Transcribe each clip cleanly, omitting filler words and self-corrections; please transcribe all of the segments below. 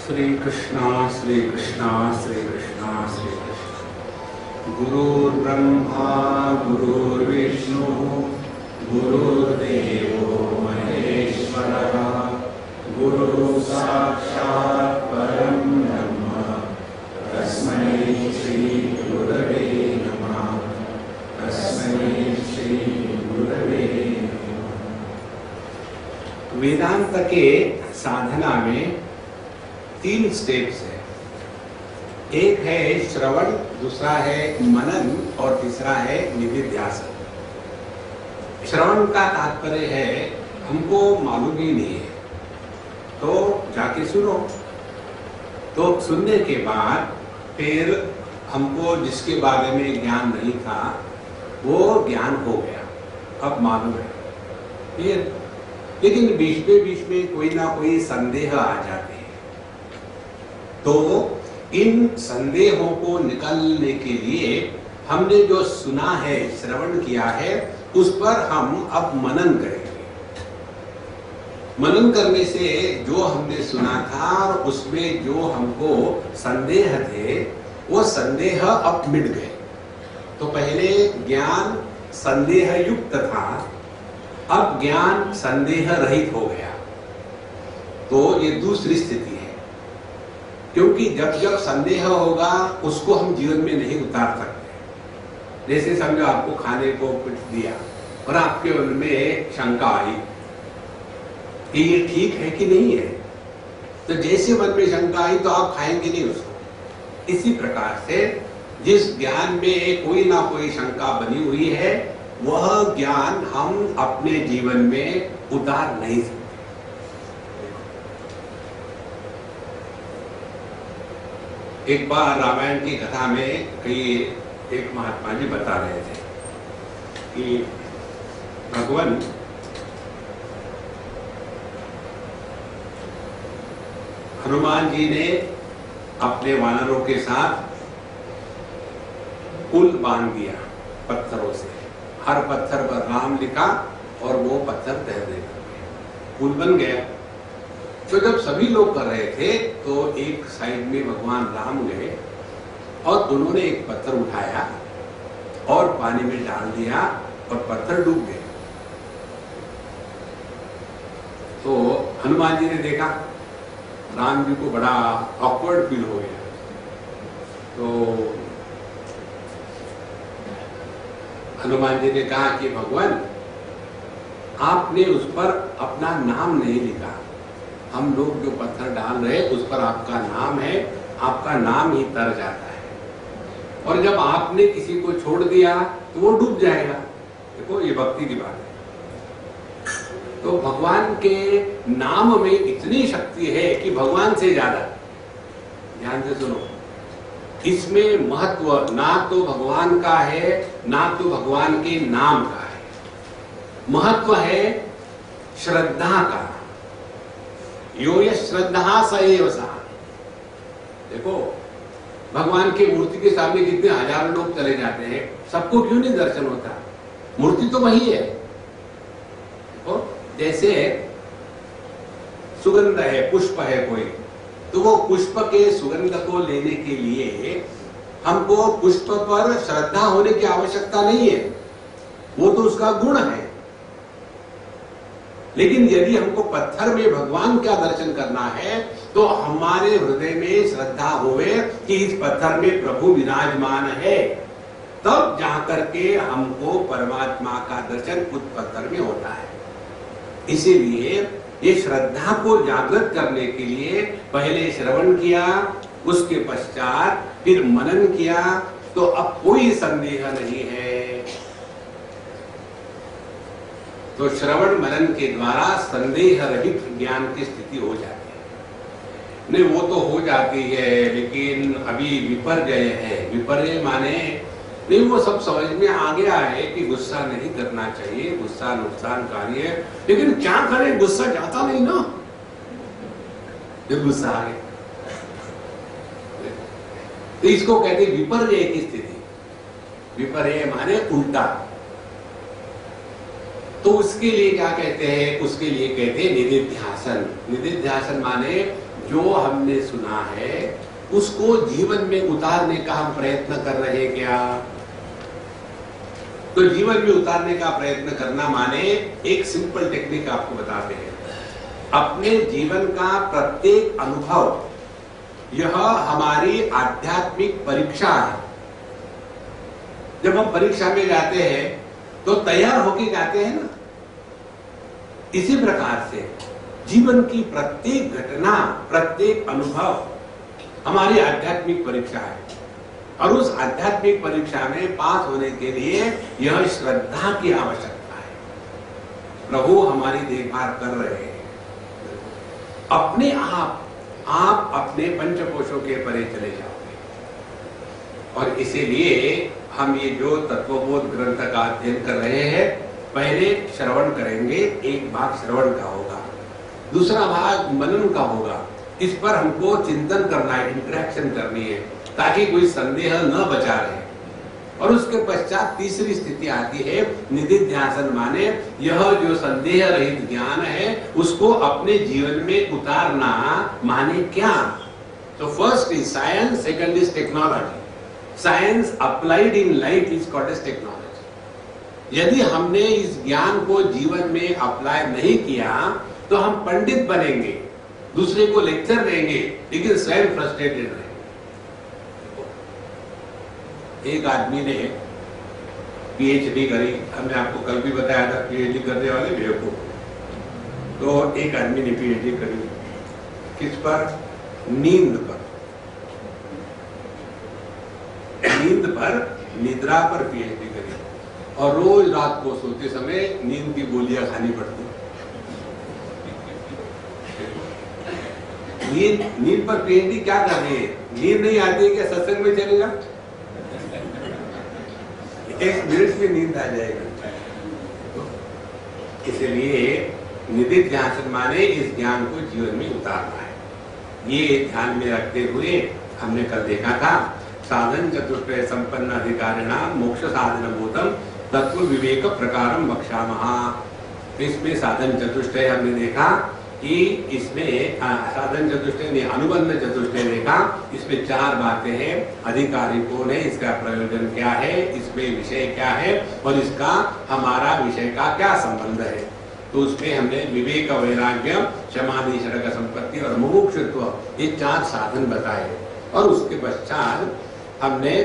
श्री कृष्णा श्री कृष्णा श्री कृष्णा श्री कृष्णा। गुरुर्ब्रह्मा गुरुर्विष्णु गुरुर्देवो महेश्वरः गुरु साक्षात् परं ब्रह्म तस्मै श्री गुरवे नमः। तस्मै श्री गुरवे नमः। वेदांत के साधना में 3 स्टेप्स है। एक है श्रवण, दूसरा है मनन और तीसरा है निधिध्यासन। श्रवण का तात्पर्य है हमको मालूम ही नहीं है तो जाके सुनो, तो सुनने के बाद फिर हमको जिसके बारे में ज्ञान नहीं था वो ज्ञान हो गया, अब मालूम है। फिर लेकिन बीच में कोई ना कोई संदेह आ जाते हैं, तो इन संदेहों को निकालने के लिए हमने जो सुना है, श्रवण किया है, उस पर हम अब मनन करेंगे। मनन करने से जो हमने सुना था और उसमें जो हमको संदेह थे वो संदेह अब मिट गए। तो पहले ज्ञान संदेह युक्त था, अब ज्ञान संदेह रहित हो गया। तो ये दूसरी स्थिति है, क्योंकि जब जब संदेह होगा उसको हम जीवन में नहीं उतार सकते। जैसे समझो आपको खाने को कुछ दिया और आपके मन में शंका आई कि ये ठीक है कि नहीं है, तो जैसे मन में शंका आई तो आप खाएंगे नहीं उसको। इसी प्रकार से जिस ज्ञान में कोई ना कोई शंका बनी हुई है वह ज्ञान हम अपने जीवन में उतार नहीं सकते। एक बार रामायण की कथा में एक महात्मा जी बता रहे थे कि भगवान हनुमान जी ने अपने वानरों के साथ पुल बांध दिया पत्थरों से। हर पत्थर पर राम लिखा और वो पत्थर तैरने लगे, पुल बन गया। तो जब सभी लोग कर रहे थे तो एक साइड में भगवान राम गए और उन्होंने एक पत्थर उठाया और पानी में डाल दिया और पत्थर डूब गए। तो हनुमान जी ने देखा, राम जी को बड़ा ऑकवर्ड फील हो गया। तो हनुमान जी ने कहा कि भगवान आपने उस पर अपना नाम नहीं लिखा, हम लोग जो पत्थर डाल रहे उस पर आपका नाम है, आपका नाम ही तर जाता है, और जब आपने किसी को छोड़ दिया तो वो डूब जाएगा। देखो ये भक्ति की बात है। तो भगवान के नाम में इतनी शक्ति है कि भगवान से ज्यादा, ध्यान से सुनो, इसमें महत्व ना तो भगवान का है ना तो भगवान के नाम का है, महत्व है श्रद्धा का। यो ये श्रद्धा स एव सा। देखो भगवान की मूर्ति के सामने कितने हजारों लोग चले जाते हैं, सबको क्यों नहीं दर्शन होता? मूर्ति तो वही है। देखो जैसे सुगंध है, पुष्प है कोई, तो वो पुष्प के सुगंध को लेने के लिए हमको पुष्प पर श्रद्धा होने की आवश्यकता नहीं है, वो तो उसका गुण है। लेकिन यदि हमको पत्थर में भगवान का दर्शन करना है तो हमारे हृदय में श्रद्धा होवे कि इस पत्थर में प्रभु विराजमान है, तब जाकर के हमको परमात्मा का दर्शन उस पत्थर में होता है। इसीलिए ये श्रद्धा को जागृत करने के लिए पहले श्रवण किया, उसके पश्चात फिर मनन किया, तो अब कोई संदेह नहीं है। तो श्रवण मनन के द्वारा संदेह रहित ज्ञान की स्थिति हो जाती है। नहीं वो तो हो जाती है, लेकिन अभी विपर्य है। विपर्य माने नहीं, वो सब समझ में आ गया है कि गुस्सा नहीं करना चाहिए, गुस्सा नुकसानकारी है, लेकिन क्या करें, गुस्सा जाता नहीं ना, जब गुस्सा आ गया। तो इसको कहते हैं विपर्य की स्थिति। विपर्य माने उल्टा। तो उसके लिए क्या कहते हैं? उसके लिए कहते हैं निधिध्यासन। निधिध्यासन माने जो हमने सुना है उसको जीवन में उतारने का हम प्रयत्न कर रहे हैं क्या? तो जीवन में उतारने का प्रयत्न करना माने एक सिंपल टेक्निक आपको बताते हैं। अपने जीवन का प्रत्येक अनुभव यह हमारी आध्यात्मिक परीक्षा है। जब हम परीक्षा में जाते हैं तो तैयार होके जाते हैं ना। इसी प्रकार से जीवन की प्रत्येक घटना, प्रत्येक अनुभव हमारी आध्यात्मिक परीक्षा है, और उस आध्यात्मिक परीक्षा में पास होने के लिए यह श्रद्धा की आवश्यकता है। प्रभु हमारी देखभाल कर रहे हैं। अपने आप अपने पंचकोशों के परे चले जाओगे। और इसीलिए हम ये जो तत्वबोध ग्रंथ का अध्ययन कर रहे हैं, पहले श्रवण करेंगे, एक भाग श्रवण का होगा, दूसरा भाग मनन का होगा। इस पर हमको चिंतन करना है, इंटरेक्शन करनी है, ताकि कोई संदेह न बचा रहे। और उसके पश्चात तीसरी स्थिति आती है निधिध्यासन, माने यह जो संदेह रहित ज्ञान है उसको अपने जीवन में उतारना माने क्या? तो first is science, second is technology. Science applied in life is called as technology. यदि हमने इस ज्ञान को जीवन में अप्लाई नहीं किया तो हम पंडित बनेंगे, दूसरे को लेक्चर देंगे, लेकिन स्वयं फ्रस्ट्रेटेड रहेंगे। एक आदमी ने पीएचडी करी, हमने आपको कल भी बताया था पीएचडी करने वाले बेवकूफ। तो एक आदमी ने पीएचडी करी किस पर? नींद पर। नींद पर, निद्रा पर पीएचडी करी, और रोज रात को सोते समय नींद की गोलियां खानी पड़ती। नींद पर पीएचडी क्या कर रही है? नींद नहीं आती है क्या? सत्संग में चलेगा, एक मिनट में नींद आ जाएगी। इसलिए निधिध्यासन माने इस ज्ञान को जीवन में उतारना है। ये ध्यान में रखते हुए हमने कल देखा था साधन चतुष्टय संपन्न अधिकारिणाम मोक्ष साधन भूतम तत्व विवेक प्रकारम बक्षामहा। इसमें साधन चतुष्टय हमने देखा कि इसमें साधन चतुष्टय ने अनुबंध चतुष्टय देखा। इसमें चार बातें हैं। अधिकारी कौन है, इसका प्रयोजन क्या है, इसमें विषय क्या है, और इसका हमारा विषय का क्या संबंध है। तो उसमें हमने विवेक, वैराग्य, समाधि, षड्ग संपत्ति और मुमुक्षुत्व, ये चार साधन बताए। और उसके पश्चात हमने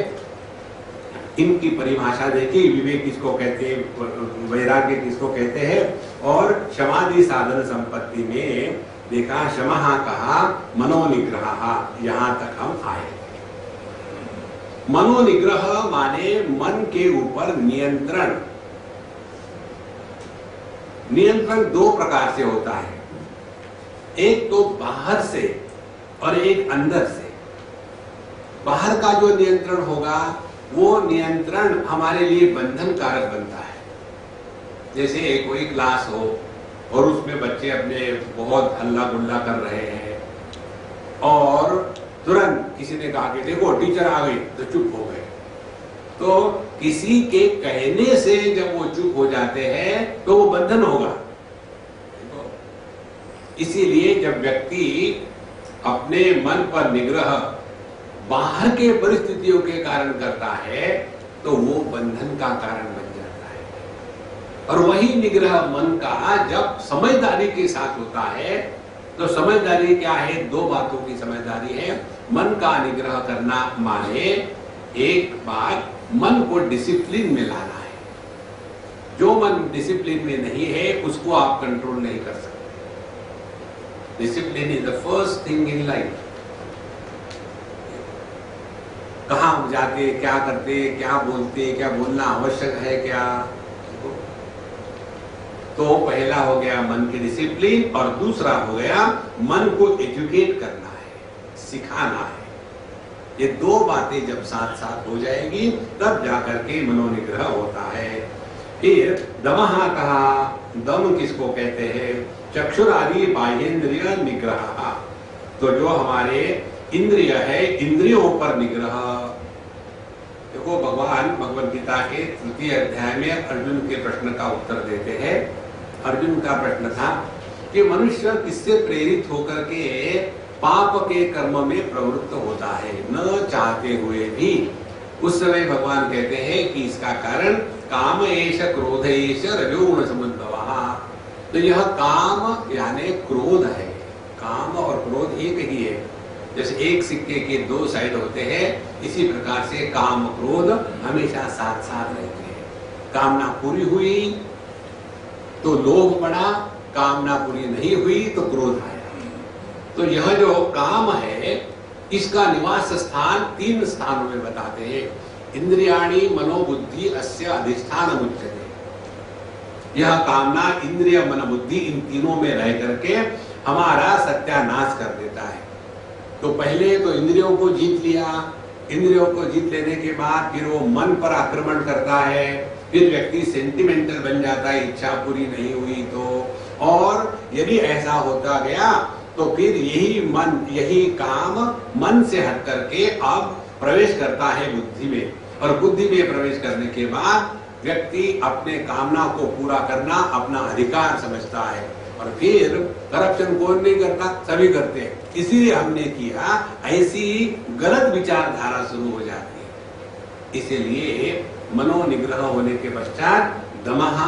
इनकी परिभाषा देखी। विवेक किसको कहते हैं, वैराग्य किसको कहते हैं, और समाधि साधन संपत्ति में देखा शमहा कहा, मनोनिग्रह, यहां तक हम आए। मनोनिग्रह माने मन के ऊपर नियंत्रण। नियंत्रण दो प्रकार से होता है, एक तो बाहर से और एक अंदर से। बाहर का जो नियंत्रण होगा वो नियंत्रण हमारे लिए बंधन कारक बनता है। जैसे कोई क्लास हो और उसमें बच्चे अपने बहुत हल्ला गुल्ला कर रहे हैं, और तुरंत किसी ने कहा कि देखो टीचर आ गई, तो चुप हो गए। तो किसी के कहने से जब वो चुप हो जाते हैं तो वो बंधन होगा। इसीलिए जब व्यक्ति अपने मन पर निग्रह बाहर के परिस्थितियों के कारण करता है तो वो बंधन का कारण बन जाता है। और वही निग्रह मन का जब समझदारी के साथ होता है, तो समझदारी क्या है? दो बातों की समझदारी है। मन का निग्रह करना माने एक बात, मन को डिसिप्लिन में लाना है। जो मन डिसिप्लिन में नहीं है उसको आप कंट्रोल नहीं कर सकते। Discipline is the first thing in life. कहाँ जाते, क्या करते, क्या बोलते, क्या बोलना आवश्यक है क्या? तो पहला हो गया मन की डिसिप्लिन, और दूसरा हो गया मन को एजुकेट करना है, सिखाना है। ये दो बातें जब साथ साथ हो जाएगी तब जाकर के मनोनिग्रह होता है। फिर दमहा कहा, दम किसको कहते हैं? चक्षुरादि बाह्येंद्रिय निग्रह। तो जो हमारे इंद्रिय है, इंद्रियों पर निग्रह। देखो भगवान भगवद गीता के तृतीय अध्याय में अर्जुन के प्रश्न का उत्तर देते हैं। अर्जुन का प्रश्न था कि मनुष्य किससे प्रेरित होकर के पाप के कर्म में प्रवृत्त होता है, न चाहते हुए भी। उस समय भगवान कहते हैं कि इसका कारण काम एष क्रोध एष रजोगुण समुद्भवः। तो यह काम यानी क्रोध है। काम और क्रोध एक ही है। जैसे एक सिक्के के दो साइड होते हैं, इसी प्रकार से काम क्रोध हमेशा साथ साथ रहते हैं। कामना पूरी हुई तो लोभ बढ़ा, कामना पूरी नहीं हुई तो क्रोध आया। तो यह जो काम है इसका निवास स्थान 3 स्थानों में बताते हैं। इंद्रियाणि मनोबुद्धि अस्य अधिष्ठान उच्यते। यह कामना इंद्रिय मन बुद्धि इन तीनों में रह करके हमारा सत्यानाश कर देता है। तो पहले तो इंद्रियों को जीत लिया, इंद्रियों को जीत लेने के बाद फिर वो मन पर आक्रमण करता है, फिर व्यक्ति सेंटिमेंटल बन जाता है, इच्छा पूरी नहीं हुई तो। और यदि ऐसा होता गया तो फिर यही काम मन से हट करके अब प्रवेश करता है बुद्धि में, और बुद्धि में प्रवेश करने के बाद व्यक्ति अपने कामना को पूरा करना अपना अधिकार समझता है। और फिर करप्शन कौन नहीं करता, सभी करते हैं। इसीलिए हमने किया, ऐसी गलत विचारधारा शुरू हो जाती है। इसीलिए मनोनिग्रह होने के पश्चात दमः,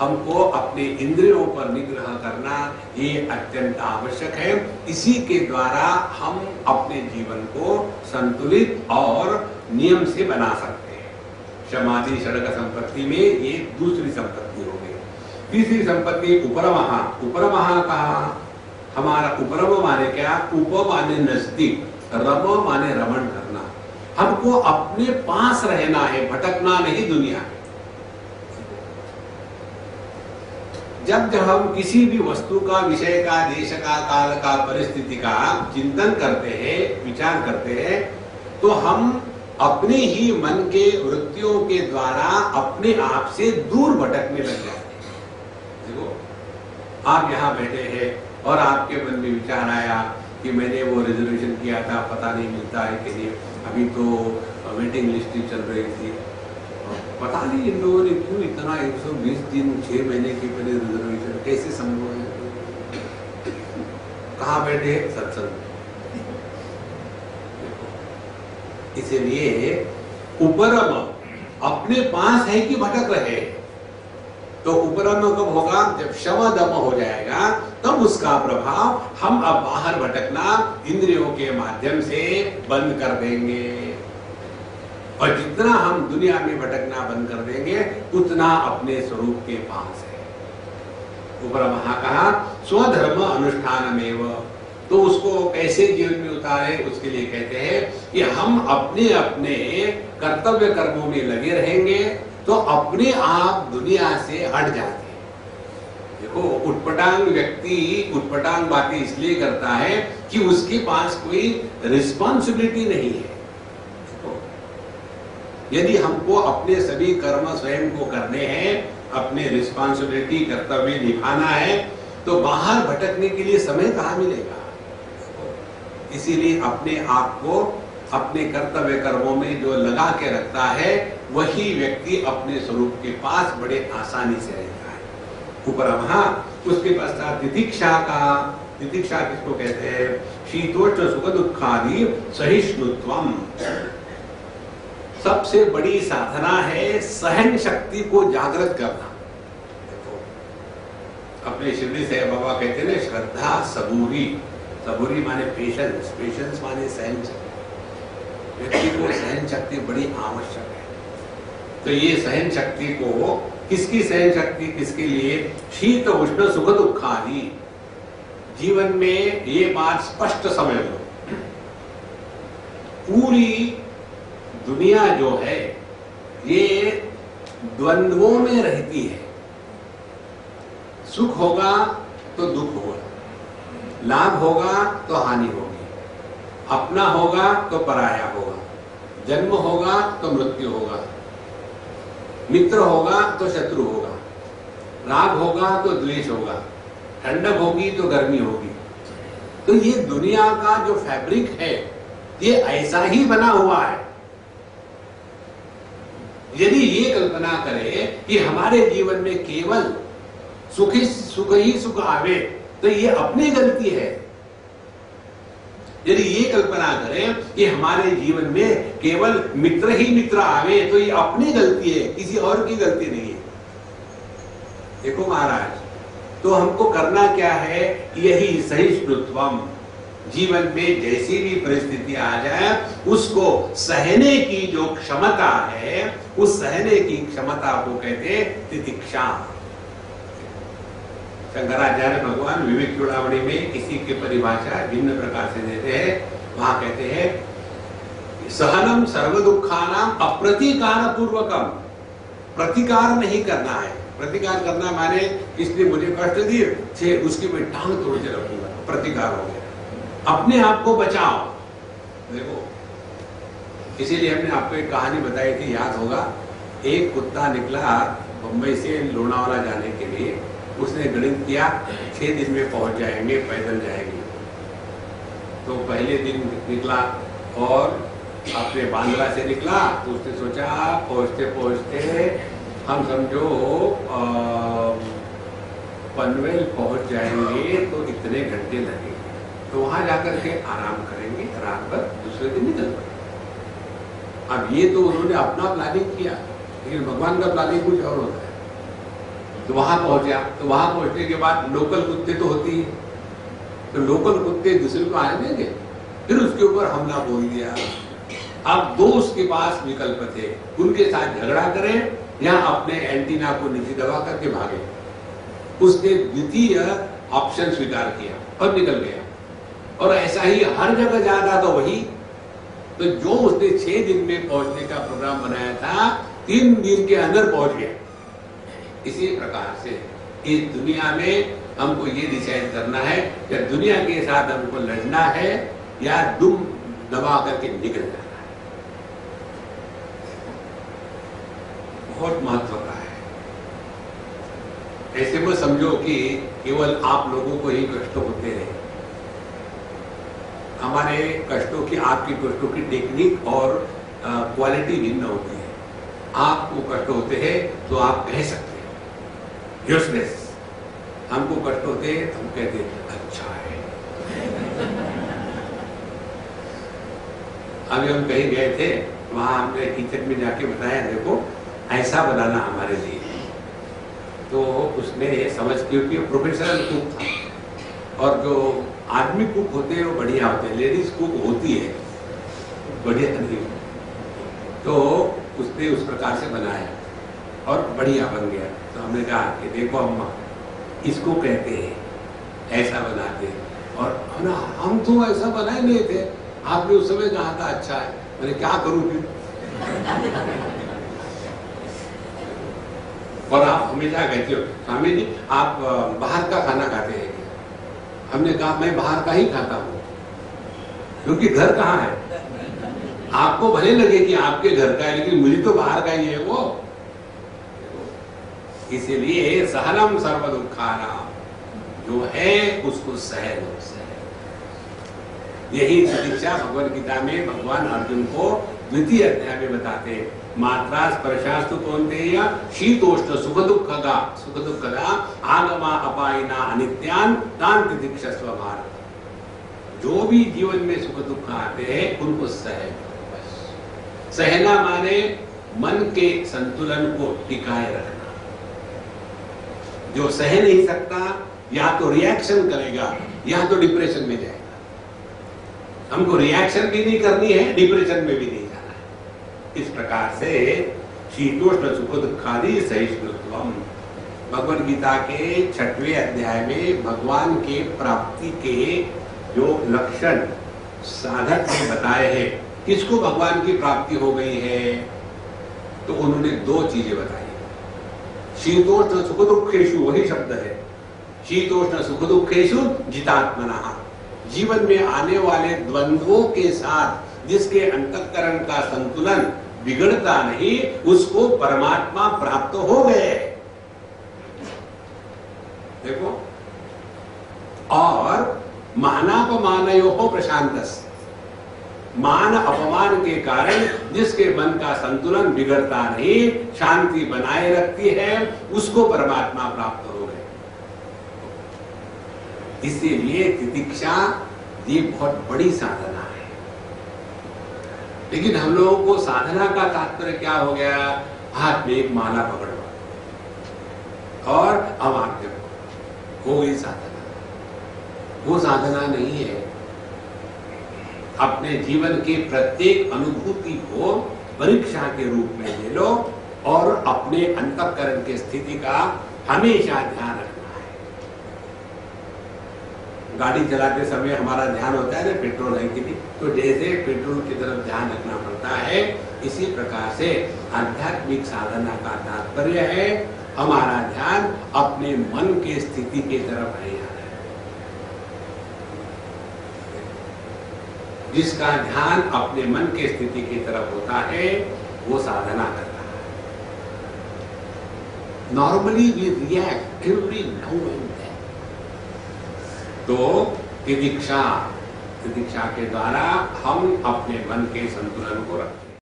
हमको अपने इंद्रियों पर निग्रह करना ये अत्यंत आवश्यक है। इसी के द्वारा हम अपने जीवन को संतुलित और नियम से बना सकते हैं। समाधि षडक संपत्ति में ये दूसरी संपत्ति हो गई। तीसरी संपत्ति उपरमः। उपरमः कहा, हमारा उपरम माने क्या? उप माने नजदीक, रम माने रमण करना। हमको अपने पास रहना है, भटकना नहीं दुनिया में। जब हम किसी भी वस्तु का, विषय का, देश का, काल का, परिस्थिति का चिंतन करते हैं, विचार करते हैं, तो हम अपने ही मन के वृत्तियों के द्वारा अपने आप से दूर भटकने लग जाते हैं। देखो, आप यहाँ बैठे हैं और आपके मन में विचार आया कि मैंने वो रिजर्वेशन किया था, पता नहीं मिलता है कि नहीं, अभी तो वेटिंग लिस्ट चल रही थी, पता नहीं इन लोगों ने क्यों इतना 120 दिन 6 महीने के पहले रिजर्वेशन, कैसे संभव है? कहाँ बैठे? सत्संग। इसलिए उपरम अपने पास है कि भटक रहे। तो उपरम कब होगा? जब शम दम हो जाएगा, तब उसका प्रभाव हम अब बाहर भटकना इंद्रियों के माध्यम से बंद कर देंगे। और जितना हम दुनिया में भटकना बंद कर देंगे उतना अपने स्वरूप के पास है। उपरमः कहा स्वधर्म अनुष्ठानमेव। तो उसको कैसे जीवन में उतारे, उसके लिए कहते हैं कि हम अपने अपने कर्तव्य कर्मों में लगे रहेंगे तो अपने आप दुनिया से हट जाते हैं। देखो, उटपटांग व्यक्ति उटपटांग बातें इसलिए करता है कि उसके पास कोई रिस्पॉन्सिबिलिटी नहीं है। यदि हमको अपने सभी कर्म स्वयं को करने हैं, अपने रिस्पॉन्सिबिलिटी कर्तव्य निभाना है, तो बाहर भटकने के लिए समय कहाँ मिलेगा? इसीलिए अपने आप को अपने कर्तव्य कर्मों में जो लगा के रखता है वही व्यक्ति अपने स्वरूप के पास बड़े आसानी से रहता है। उपरमः। उसके पश्चात तितिक्षा का। तितिक्षा किसको कहते हैं? शीतोष्ण सुख दुखादि सहिष्णुत्वम। सबसे बड़ी साधना है सहन शक्ति को जागृत करना। अपने शिरडी से बाबा कहते हैं श्रद्धा सबूरी। सबूरी माने पेशेंस, पेशेंस माने सहन शक्ति। व्यक्ति को सहन शक्ति बड़ी आवश्यक है। तो ये सहन शक्ति को, किसकी सहन शक्ति किसके लिए? शीत उष्ण सुख दुखादि। जीवन में ये बात स्पष्ट समझ लो, पूरी दुनिया जो है ये द्वंद्वों में रहती है। सुख होगा तो दुख होगा, लाभ होगा तो हानि होगी, अपना होगा तो पराया होगा, जन्म होगा तो मृत्यु होगा, मित्र होगा तो शत्रु होगा, राग होगा तो द्वेष होगा, ठंडक होगी तो गर्मी होगी। तो ये दुनिया का जो फैब्रिक है ये ऐसा ही बना हुआ है। यदि ये कल्पना करें कि हमारे जीवन में केवल सुख ही सुख आवे तो ये अपनी गलती है। यदि ये कल्पना करें कि हमारे जीवन में केवल मित्र ही मित्र आवे तो ये अपनी गलती है, किसी और की गलती नहीं है। देखो महाराज, तो हमको करना क्या है, यही सहिष्णुत्वम, जीवन में जैसी भी परिस्थिति आ जाए उसको सहने की जो क्षमता है, उस सहने की क्षमता को कहते हैं तितिक्षा। शंकराचार्य भगवान विवेक चूड़ामणि में इसी की परिभाषा भिन्न प्रकार से देते हैं। वहां कहते हैं सहनम सर्व दुखानाम अप्रतिकार पूर्वकम, प्रतिकार नहीं करना है। प्रतिकार करना माने इसने मुझे कष्ट दिए, उसकी मैं टांग तोड़ के रखूंगा, प्रतिकार हो गया। अपने आप को बचाओ। देखो, इसीलिए हमने आपको एक कहानी बताई थी, याद होगा। एक कुत्ता निकला बंबई से लोनावाला जाने के लिए, उसने गणित किया 6 दिन में पहुंच जाएंगे, पैदल जाएंगे। तो पहले दिन निकला और अपने बांद्रा से निकला, तो उसने सोचा पहुंचते पहुंचते हम समझो पनवेल पहुंच जाएंगे तो इतने घंटे लगेंगे, तो वहां जाकर के आराम करेंगे रात भर, दूसरे दिन निकल पड़ेंगे। अब ये तो उन्होंने अपना प्लानिंग किया, लेकिन भगवान का प्लानिंग कुछ और होता है। तो वहां पहुंचा, तो वहां पहुंचने के बाद लोकल कुत्ते तो होती है, तो लोकल कुत्ते दूसरे को आने देंगे, फिर उसके ऊपर हमला बोल दिया। अब दो उसके पास विकल्प थे, उनके साथ झगड़ा करें या अपने एंटीना को नीचे दबा करके भागे। उसने द्वितीय ऑप्शन स्वीकार किया और निकल गया, और ऐसा ही हर जगह जाता था वही। तो जो उसने 6 दिन में पहुंचने का प्रोग्राम बनाया था, 3 दिन के अंदर पहुंच गया। इसी प्रकार से इस दुनिया में हमको ये डिसाइड करना है कि दुनिया के साथ हमको लड़ना है या दुम दबा करके निकल जाना है। बहुत महत्व का है। ऐसे में समझो कि केवल आप लोगों को ही कष्ट होते हैं। हमारे कष्टों की, आपकी कष्टों की टेक्निक और क्वालिटी भिन्न होती है। आपको कष्ट होते हैं तो आप कह सकते हैं यूजलेस, हमको कष्ट होते हैं हम कहते हैं अच्छा है। अभी हम कहीं गए थे, वहां हमने किचन में जाके बताया देखो ऐसा बनाना हमारे लिए, तो उसने समझ, क्योंकि प्रोफेशनल कुक था और जो आदमी कुक होते हैं वो बढ़िया होते हैं, लेडीज कुक होती है बढ़िया नहीं, तो उसने उस प्रकार से बनाया और बढ़िया बन गया। तो हमने कहा कि देखो अम्मा, इसको कहते हैं ऐसा बनाते हैं। और ना हम तो ऐसा बनाए नहीं थे, आपने उस समय कहा था अच्छा है। मैंने क्या करूं फिर? और आप हमेशा कहते हो स्वामी जी आप बाहर का खाना खाते हैं। हमने कहा मैं बाहर का ही खाता हूं, क्योंकि घर कहाँ है? आपको भले लगे कि आपके घर का है, लेकिन मुझे तो बाहर का ही है वो। इसीलिए सहनम सर्व दुखानाम, जो है उसको सह लो। यही शिक्षा भगवद गीता में भगवान अर्जुन को द्वितीय अध्याय में बताते हैं। मात्रा स्पर्शास्तु कौन्तेय शीतोष्ण सुख दुःखदा आगमा अपायिना अनित्यान तान तितिक्षस्व भारत। जो भी जीवन में सुख दुख आते हैं उनको सह। सहना माने मन के संतुलन को टिकाए रखना। जो सह नहीं सकता या तो रिएक्शन करेगा या तो डिप्रेशन में जाएगा। हमको रिएक्शन भी नहीं करनी है, डिप्रेशन में भी नहीं जाना है। इस प्रकार से शीतोष्ण सुख दुखादि सहिष्णुत्वम, भगवद गीता के 6वें अध्याय में भगवान के प्राप्ति के जो लक्षण साधक ने बताए हैं, किसको भगवान की प्राप्ति हो गई है, तो उन्होंने 2 चीजें बताई। शीतोष्ण सुख दुखेषु, वही शब्द है, शीतोष्ण सुख दुखेषु जितात्मनः, जीवन में आने वाले द्वंद्वों के साथ जिसके अंतःकरण का संतुलन बिगड़ता नहीं, उसको परमात्मा प्राप्त हो गए। देखो, और मानापमानयोः प्रशांतस्, मान अपमान के कारण जिसके मन का संतुलन बिगड़ता नहीं, शांति बनाए रखती है, उसको परमात्मा प्राप्त हो गए। इसीलिए तितिक्षा ये बहुत बड़ी साधना है। लेकिन हम लोगों को साधना का तात्पर्य क्या हो गया? हाथ में एक माला पकड़वा और अब आप देखो हो गई साधना। वो साधना नहीं है। अपने जीवन के प्रत्येक अनुभूति को परीक्षा के रूप में ले लो और अपने अंतःकरण की स्थिति का हमेशा ध्यान रखना है। गाड़ी चलाते समय हमारा ध्यान होता है ना पेट्रोल है कि नहीं, तो जैसे पेट्रोल की तरफ ध्यान रखना पड़ता है, इसी प्रकार से आध्यात्मिक साधना का तात्पर्य है हमारा ध्यान अपने मन के स्थिति की तरफ है। जिसका ध्यान अपने मन के स्थिति की तरफ होता है वो साधना कर रहा है। Normally we react every now and then. तो तितिक्षा के द्वारा हम अपने मन के संतुलन को रखते हैं।